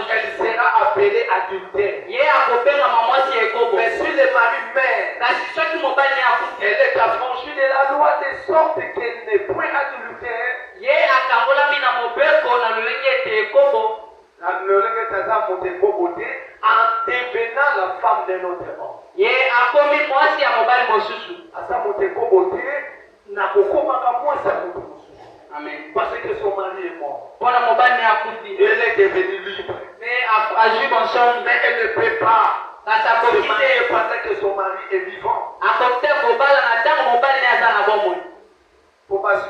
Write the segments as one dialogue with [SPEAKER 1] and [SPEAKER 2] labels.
[SPEAKER 1] elle sera appelée adultère. Mais si le mari meurt, elle est affranchie de la loi de sorte qu'elle n'est point adultère. En devenant la femme d'un autre homme. Amen. Parce que son mari est mort. Elle est devenue libre. Mais elle ne peut pas se marier pendant que son mari est vivant. Faut pas se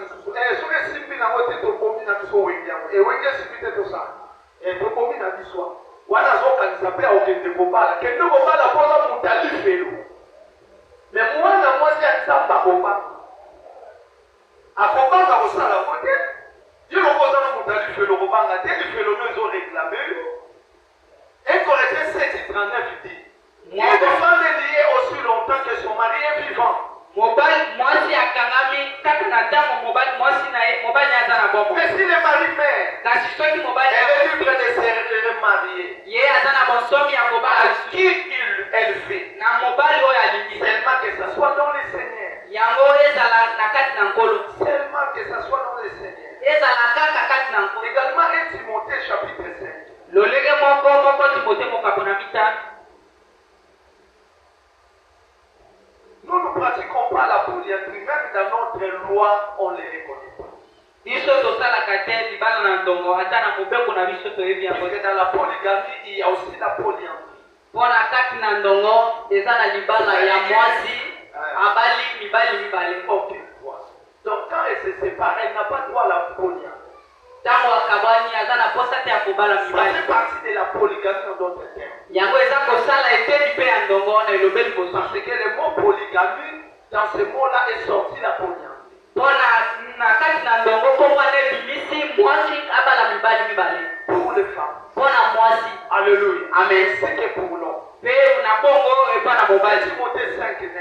[SPEAKER 1] un Corinthiens 7:39 dit, une femme est liée aussi longtemps que son mari est vivant. Mais si le mari meurt, elle est libre de se remarier. À qui elle fait? Seulement que ça soit dans le Seigneur. Seulement que ça soit dans le Seigneur. Également 1 Timothée chapitre 5. Nous ne pratiquons pas la polyandrie, même dans notre loi, on ne les reconnaît pas. Parce que dans la polygamie, il y a aussi la polyandrie. Donc quand elle se sépare, elle n'a pas droit à la polyandrie. Ça fait partie de la polygamie en d'autres termes. Parce que le mot polygamie, dans ce mot-là est sorti la polyandrie. Pour les femmes. Alléluia.
[SPEAKER 2] Amen.
[SPEAKER 1] C'est que pour l'homme. Timothée 5:9.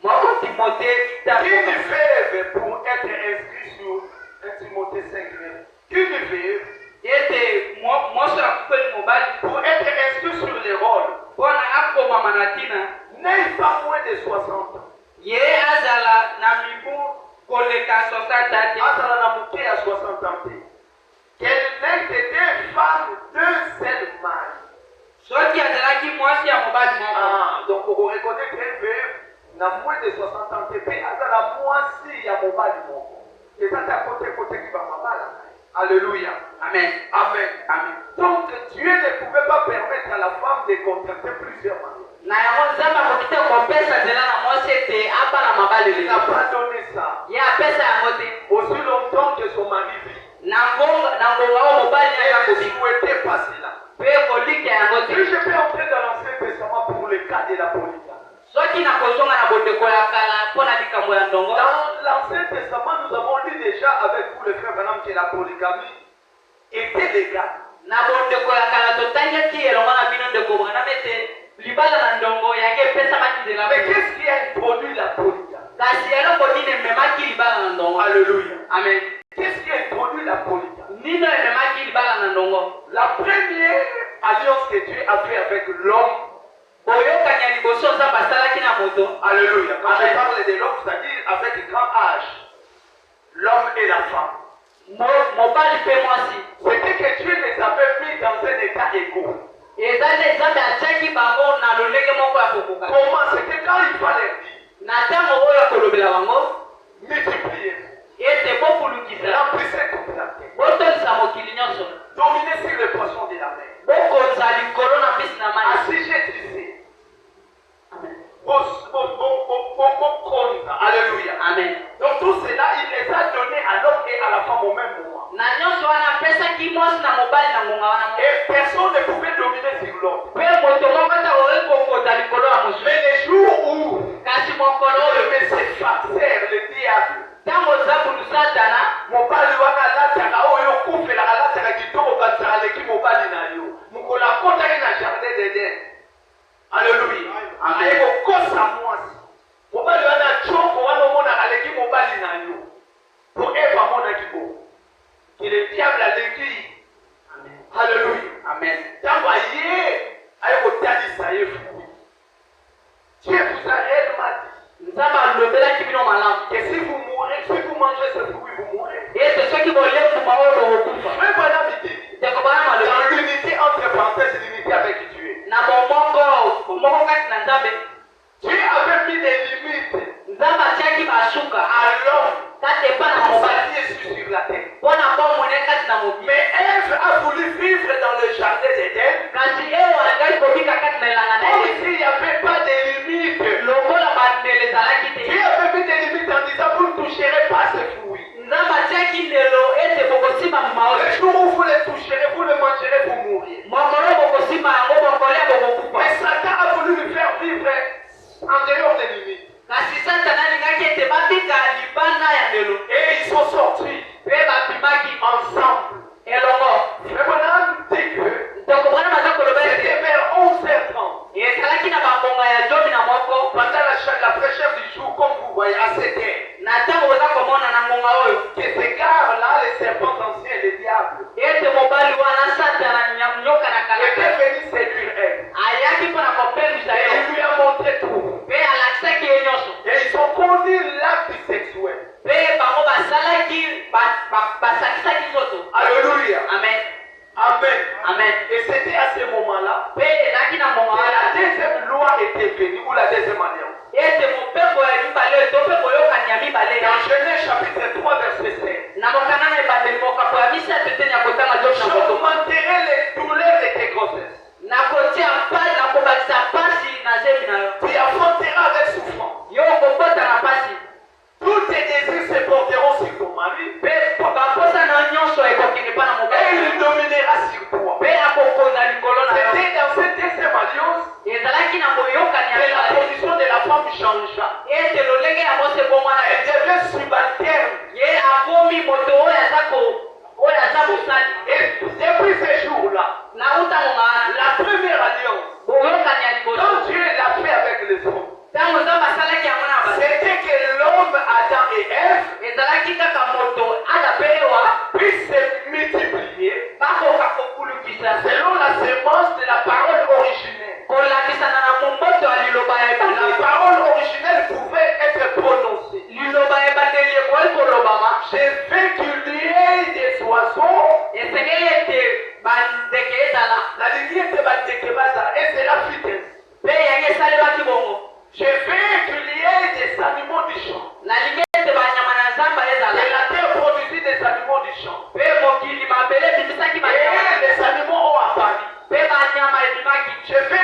[SPEAKER 1] Qui ne veuve pour être inscrit sur 1 Timothée 5:9. Qui ne veuve pour être inscrit sur les rôles n'aie pas moins de 60 ans. Azala na muke à 60 ans. Qu'elle n'ait que deux femmes d'un seul mari. Donc vous reconnaissez qu'elle veut na moins de 60 ans. Azala moisi ya mobali moko. Et ça c'est à côté qui va mabala. Alléluia.
[SPEAKER 2] Amen.
[SPEAKER 1] Amen.
[SPEAKER 2] Amen.
[SPEAKER 1] Donc Dieu ne pouvait pas permettre à la femme de contracter plusieurs maris. Il n'a pas donné ça. Aussi longtemps que son mari vit. Elle ne souhaitait pas cela. Si je peux entrer dans l'Ancien Testament pour le cas de la polygamie. Dans l'Ancien Testament, nous avons lu déjà avec vous les frères que la polygamie était légale. Mais qu'est-ce qui a introduit la polygamie? Alléluia.
[SPEAKER 2] Amen.
[SPEAKER 1] Qu'est-ce qui a introduit la polygamie? La première alliance que Dieu a fait avec l'homme. Alléluia. Quand je parle de l'homme, c'est-à-dire avec grand âge, l'homme et la femme. C'était que Dieu les avait mis dans un état égaux. Comment? C'était quand il fallait dire. Multiplier. Remplissez toute la terre. Dominez sur les poissons de la mer. Assujettissez. Alléluia.
[SPEAKER 2] Amen.
[SPEAKER 1] Donc tout cela, il les a donnés à l'homme et à la femme au même moment. Et personne ne pouvait dominer sur l'autre. Mais les jours où le Messie-Facteur, le diable, mobali wana lataka oyo kufela lataka kitoko katsaka leki mobali na yo mukola kota ina jardin d'Eden. Alléluia.
[SPEAKER 2] Amen.
[SPEAKER 1] Eko kosa mwasi mobali wana choko wana mona aleki mobali na yo pour Eva mona kibo. Que le diable a leki. Alléluia. Amen.
[SPEAKER 2] Et c'était à ce moment-là
[SPEAKER 1] Pe nakina monga.
[SPEAKER 2] que la deuxième loi était venue, ou la deuxième alliance.
[SPEAKER 1] Ete mopeko ya mibale to pe koyoka nya mibale.
[SPEAKER 2] Dans Genèse chapitre 3 verset 5.
[SPEAKER 1] Na mokana na ebandeli mokapo ya misato te nya kotanga jo na moto.
[SPEAKER 2] J'augmenterai les douleurs de tes grossesses.
[SPEAKER 1] Na kotia mpasi na kobakisa pasi na zemi na yo.
[SPEAKER 2] Tu affronteras avec souffrance.
[SPEAKER 1] Yo kobota na pasi.
[SPEAKER 2] Tous tes désirs se porteront sur ton mari.
[SPEAKER 1] Pe baposa na nyonso ekokende pa na
[SPEAKER 2] Et
[SPEAKER 1] mobali.
[SPEAKER 2] il dominera sur toi.
[SPEAKER 1] Pe akokonza likolo na yo.
[SPEAKER 2] C'était dans cette deuxième alliance
[SPEAKER 1] Ezalaki na boyokani ya
[SPEAKER 2] que la
[SPEAKER 1] mibale.
[SPEAKER 2] position de la femme changea.
[SPEAKER 1] Ete lolenge ya mose bomwana.
[SPEAKER 2] Elle devient subalterne.
[SPEAKER 1] Ye akomi moto oyo aza mosali.
[SPEAKER 2] Et depuis ce jour-là,
[SPEAKER 1] Na uta mongana.
[SPEAKER 2] la première alliance,
[SPEAKER 1] Boyokani ya
[SPEAKER 2] quand
[SPEAKER 1] liboso.
[SPEAKER 2] Dieu l'a fait avec les hommes,
[SPEAKER 1] Tango nzambe asalaki yango na basi.
[SPEAKER 2] c'était que l'homme, Adam et Ève,
[SPEAKER 1] Ezalaki kaka moto ada pe ewa
[SPEAKER 2] puissent se multiplier
[SPEAKER 1] bakoka kokulukisa
[SPEAKER 2] selon la sémence de la parole originelle.
[SPEAKER 1] kolakisana na momboto ya liloba ya
[SPEAKER 2] La
[SPEAKER 1] ebandeli.
[SPEAKER 2] parole originelle pouvait être prononcée.
[SPEAKER 1] Liloba ya ebandeli ekoki kolobama.
[SPEAKER 2] Je veux qu'il y ait des oiseaux.
[SPEAKER 1] Esengeli ete bandeke ezala.
[SPEAKER 2] La lignée de Bandekebasa, et cela fut ainsi.
[SPEAKER 1] Pe yango esalelaki bongo.
[SPEAKER 2] Je veux qu'il y ait des animaux du champ.
[SPEAKER 1] Nalingi ete banyama na zamba
[SPEAKER 2] Et
[SPEAKER 1] ezala.
[SPEAKER 2] la terre produisit des animaux du champ.
[SPEAKER 1] Pe mokili mabele ebimisaki
[SPEAKER 2] Et
[SPEAKER 1] banyama.
[SPEAKER 2] les animaux ont apparu.
[SPEAKER 1] Pe banyama ebimaki.
[SPEAKER 2] Je veux